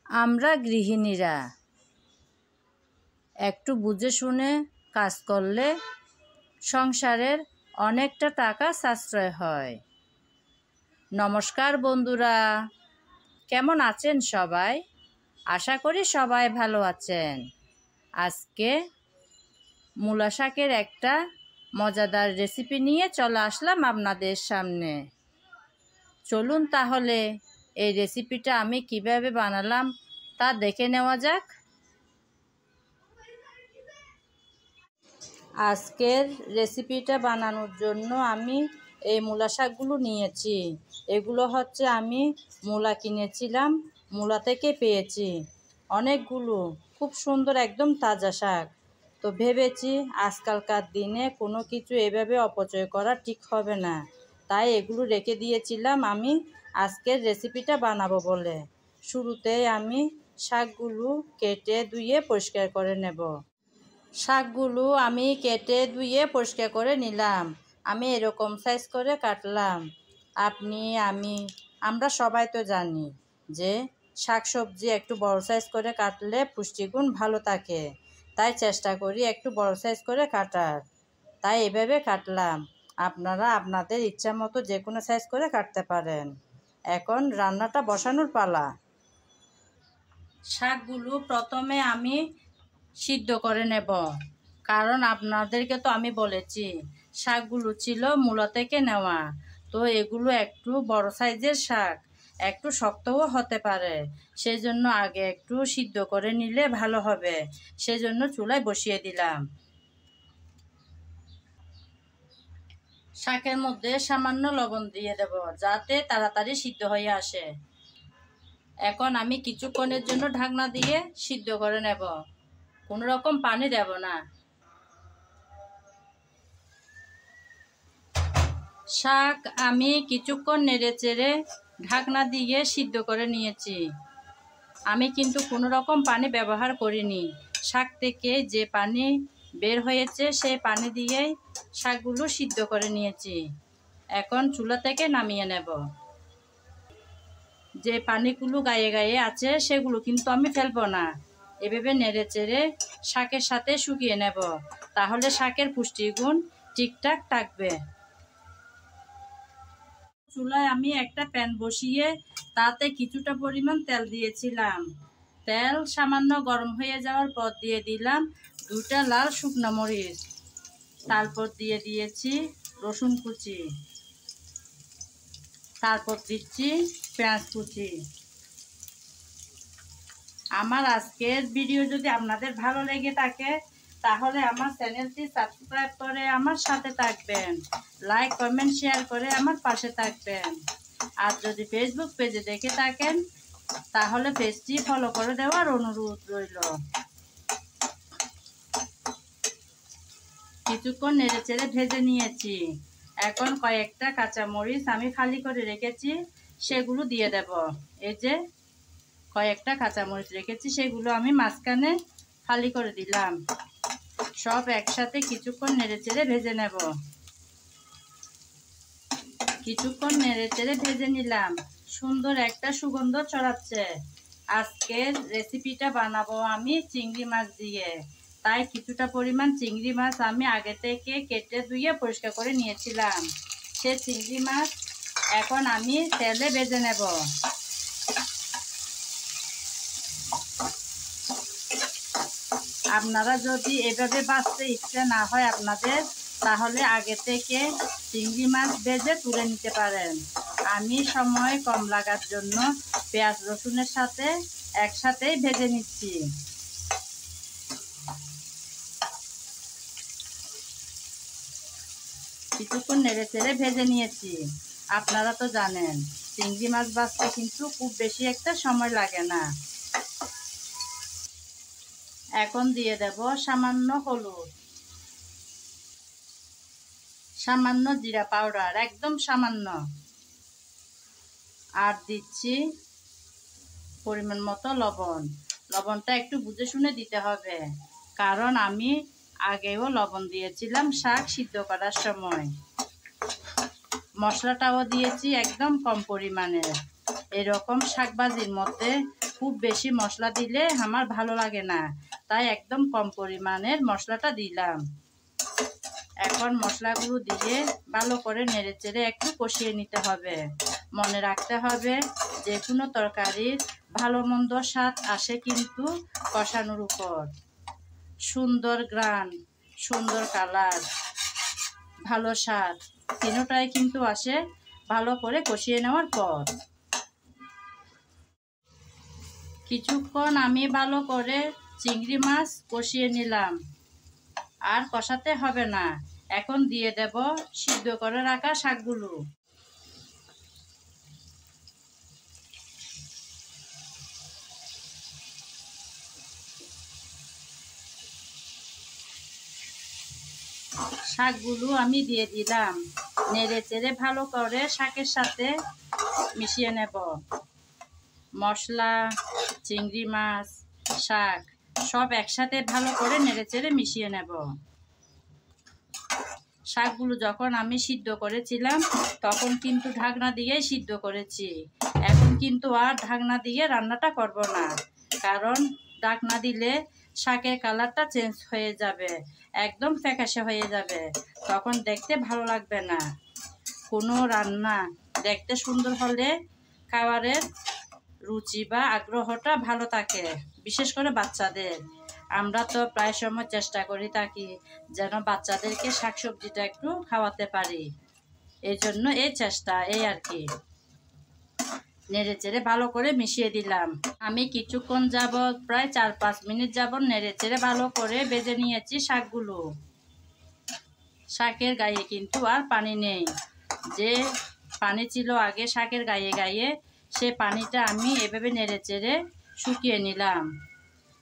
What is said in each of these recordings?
আমরা গৃহিণীরা একটু বুঝে শুনে কাজ করলে সংসারের অনেকটা টাকা সাশ্রয় হয়। নমস্কার বন্ধুরা, কেমন আছেন সবাই? আশা করি সবাই ভালো আছেন। আজকে মূলা শাকের একটা মজাদার রেসিপি নিয়ে চলে আসলাম আপনাদের সামনে। চলুন তাহলে এই রেসিপিটা আমি কিভাবে বানালাম তা দেখে নেওয়া যাক। আজকের রেসিপিটা বানানোর জন্য আমি এই মূলা শাকগুলো নিয়েছি। এগুলো হচ্ছে আমি মূলা কিনেছিলাম, মূলা থেকে পেয়েছি অনেকগুলো, খুব সুন্দর একদম তাজা শাক। তো ভেবেছি আজকালকার দিনে কোনো কিছু এভাবে অপচয় করা ঠিক হবে না, তাই এগুলো রেখে দিয়েছিলাম আমি আজকের রেসিপিটা বানাবো বলে। শুরুতেই আমি শাকগুলো কেটে ধুয়ে পরিষ্কার করে নেব। শাকগুলো আমি কেটে ধুয়ে পরিষ্কার করে নিলাম। আমি এরকম সাইজ করে কাটলাম। আমরা সবাই তো জানি যে শাক সবজি একটু বড় সাইজ করে কাটলে পুষ্টিগুণ ভালো থাকে, তাই চেষ্টা করি একটু বড় সাইজ করে কাটার। তাই এভাবে কাটলাম। আপনারা আপনাদের ইচ্ছা মতো যে কোনো সাইজ করে কাটতে পারেন। এখন রান্নাটা বসানোর পালা। শাকগুলো প্রথমে আমি সিদ্ধ করে নেব, কারণ আপনাদেরকে তো আমি বলেছি শাকগুলো ছিল মূলা থেকে নেওয়া। তো এগুলো একটু বড় সাইজের শাক, একটু শক্তও হতে পারে, সেজন্য আগে একটু সিদ্ধ করে নিলে ভালো হবে। সেজন্য চুলায় বসিয়ে দিলাম। শাকের মধ্যে সামান্য লবণ দিয়ে দেব, যাতে তাড়াতাড়ি সিদ্ধ হয়ে আসে। এখন আমি কিছুক্ষণের জন্য ঢাকনা দিয়ে সিদ্ধ করে নেব, কোনো রকম পানি দেব না। শাক আমি কিছুক্ষণ নেড়ে চেড়ে ঢাকনা দিয়ে সিদ্ধ করে নিয়েছি। আমি কিন্তু কোনো রকম পানি ব্যবহার করিনি। শাক থেকে যে পানি বের হয়েছে সেই পানি দিয়েই শাকগুলো সিদ্ধ করে নিয়েছি। এখন চুলা থেকে নামিয়ে নেব। যে পানিগুলো গায়ে গায়ে আছে সেগুলো কিন্তু আমি ফেলবো না। এভাবে নেড়ে চেড়ে শাকের সাথে শুকিয়ে নেব, তাহলে শাকের পুষ্টিগুণ ঠিকঠাক থাকবে। চুলায় আমি একটা প্যান বসিয়ে তাতে কিছুটা পরিমাণ তেল দিয়েছিলাম। তেল সামান্য গরম হয়ে যাওয়ার পর দিয়ে দিলাম 2টা লাল শুকনো মরিচ। তারপর দিয়ে দিয়েছি রসুন কুচি, তারপর দিচ্ছি পেঁয়াজ কুচি। আমার আজকের ভিডিও যদি আপনাদের ভালো লেগে থাকে তাহলে আমার চ্যানেলটি সাবস্ক্রাইব করে আমার সাথে থাকবেন, লাইক কমেন্ট শেয়ার করে আমার পাশে থাকবেন। আর যদি ফেসবুক পেজে দেখে থাকেন তাহলে পেজটি ফলো করে দেওয়ার অনুরোধ রইল। কিছুক্ষণ নেড়ে চেড়ে ভেজে নিয়েছি। এখন কয়েকটা কাঁচামরিচ আমি ফালি করে রেখেছি, সেগুলো দিয়ে দেব। এই যে কয়েকটা কাঁচামরিচ রেখেছি, সেগুলো আমি মাঝখানে ফালি করে দিলাম। সব একসাথে কিছুক্ষণ নেড়ে চেড়ে ভেজে নেব। কিছুক্ষণ নেড়ে চেড়ে ভেজে নিলাম, সুন্দর একটা সুগন্ধ ছড়াচ্ছে। আজকের রেসিপিটা বানাবো আমি চিংড়ি মাছ দিয়ে, তাই কিছুটা পরিমাণ চিংড়ি মাছ আমি আগে থেকে কেটে ধুয়ে পরিষ্কার করে নিয়েছিলাম। সে চিংড়ি মাছ এখন আমি তেলে ভেজে নেব। আপনারা যদি এভাবে বাঁচতে ইচ্ছে না হয় আপনাদের, তাহলে আগে থেকে চিংড়ি মাছ ভেজে তুলে নিতে পারেন। আমি সময় কম লাগার জন্য পেঁয়াজ রসুনের সাথে একসাথেই ভেজে নিচ্ছি। কিছুক্ষণ নেড়ে চেড়ে ভেজে নিয়েছি। আপনারা তো জানেন চিংড়ি মাছ ভাজতে কিন্তু খুব বেশি একটা সময় লাগে না। এখন দিয়ে দেব সামান্য হলুদ, সামান্য জিরা পাউডার, একদম সামান্য। আর দিচ্ছি পরিমাণ মতো লবণ। লবণটা একটু বুঝে শুনে দিতে হবে, কারণ আমি আগেও লবণ দিয়েছিলাম শাক সিদ্ধ করার সময়। মশলাটাও দিয়েছি একদম কম পরিমাণে। এরকম শাকভাজির মধ্যে খুব বেশি মশলা দিলে আমার ভালো লাগে না, তাই একদম কম পরিমাণের মশলাটা দিলাম। এখন মশলাগুলো দিয়ে ভালো করে নেড়েচেড়ে একটু কষিয়ে নিতে হবে। মনে রাখতে হবে যে কোনো তরকারির ভালো মন্দ স্বাদ আসে কিন্তু কষানোর উপর। সুন্দর ঘ্রাণ, সুন্দর কালার, ভালো স্বাদ তিনটাই কিন্তু আসে ভালো করে কষিয়ে নেওয়ার পর। কিছুক্ষণ আমি ভালো করে চিংড়ি মাছ কষিয়ে নিলাম। আর কষাতে হবে না, এখন দিয়ে দেব সিদ্ধ করে রাখা শাকগুলো। শাকগুলো আমি দিয়ে দিলাম, নেড়ে চেড়ে ভালো করে শাকের সাথে মিশিয়ে নেব। মশলা, চিংড়ি মাছ, শাক সব একসাথে ভালো করে নেড়ে চেড়ে মিশিয়ে নেব। শাকগুলো যখন আমি সিদ্ধ করেছিলাম তখন কিন্তু ঢাকনা দিয়েই সিদ্ধ করেছি। এখন কিন্তু আর ঢাকনা দিয়ে রান্নাটা করব না, কারণ ঢাকনা দিলে শাকের কালারটা চেঞ্জ হয়ে যাবে, একদম ফ্যাকাশে হয়ে যাবে, তখন দেখতে ভালো লাগবে না। কোনো রান্না দেখতে সুন্দর হলে খাবারের রুচি বা আগ্রহটা ভালো থাকে, বিশেষ করে বাচ্চাদের। আমরা তো প্রায় সময় চেষ্টা করে থাকি যেন বাচ্চাদেরকে শাকসবজিটা একটু খাওয়াতে পারি, এই জন্য এই চেষ্টা, এই আর কি। নেড়ে চেড়ে ভালো করে মিশিয়ে দিলাম। আমি কিছুক্ষণ যাবৎ প্রায় 4-5 মিনিট যাবৎ নেড়ে চেড়ে ভালো করে ভেজে নিয়েছি শাকগুলো। শাকের গায়ে কিন্তু আর পানি নেই, যে পানি ছিল আগে শাকের গায়ে গায়ে সে পানিটা আমি এভাবে নেড়ে চেড়ে শুকিয়ে নিলাম।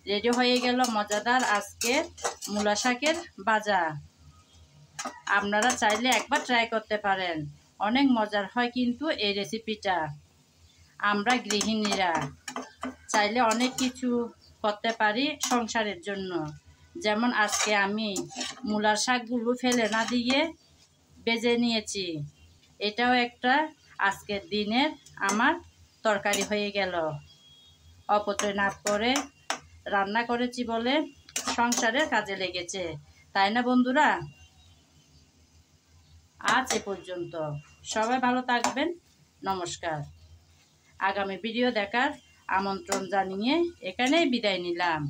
রেডি হয়ে গেল মজাদার আজকের মূলা শাকের ভাজা। আপনারা চাইলে একবার ট্রাই করতে পারেন, অনেক মজার হয় কিন্তু এই রেসিপিটা। আমরা গৃহিণীরা চাইলে অনেক কিছু করতে পারি সংসারের জন্য। যেমন আজকে আমি মূলার শাকগুলো ফেলে না দিয়ে ভেজে নিয়েছি, এটাও একটা আজকের দিনের আমার তরকারি হয়ে গেল। অপচয় না করে রান্না করেছি বলে সংসারের কাজে লেগেছে, তাই না বন্ধুরা? আজ এ পর্যন্ত, সবাই ভালো থাকবেন, নমস্কার। আগামী ভিডিও দেখার আমন্ত্রণ জানিয়ে এখানেই বিদায় নিলাম।